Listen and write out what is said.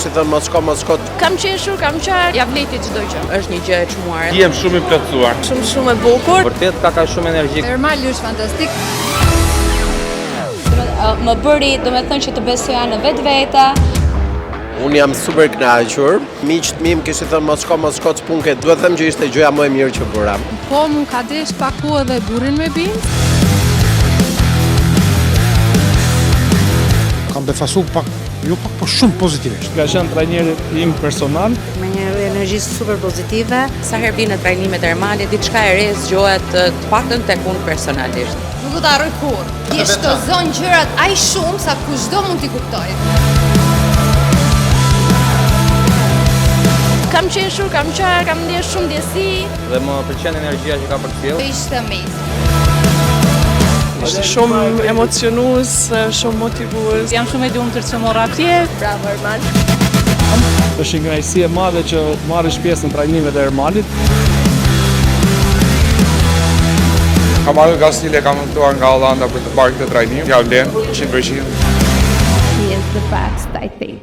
kishte thënë mos shko. Kam qeshur, kam qarë, ja vleti çdo gjë. Është një gjë e çmuar. Jem shumë i plotësuar. Shumë e bukur. Vërtet ka shumë energjik. Normal është fantastik. Më bëri, domethënë që të besoja në vetvete. Unë jam super kënaqur. Miqtë mi më kishin thënë mos shko s'punke. Duhet të them që ishte gjëja më e mirë që bëra. Po, më ka desh paku edhe burrin me bimë. Kam befasu pak, jo pak, po shumë pozitivisht. Ka qenë trajneri im personal. Me një energji super pozitive. Sa herë vi në trajnimet e Ermalit, diçka e re zgjohet të paktën tek unë personalisht. Nuk do të harroj kurrë. Ti shtozon gjërat aq shumë sa kushdo mund t'i kuptojë. Kam qeshur, kam qarë, kam ndjesh shumë ndjesi. Dhe më pëlqen energjia që ka përcjell. Ishte amazing. Ishte shumë emocionues, shumë motivues. Jam shumë e lumtur që mora atje. Bravo Ermal. Është një kënaqësi e madhe që marrësh pjesë në trajnimet e Ermalit. Kam marrë gasile, kam mëntuar nga Hollanda për të parë këtë trajnim. Ja vlen 100%. He is the best, I think.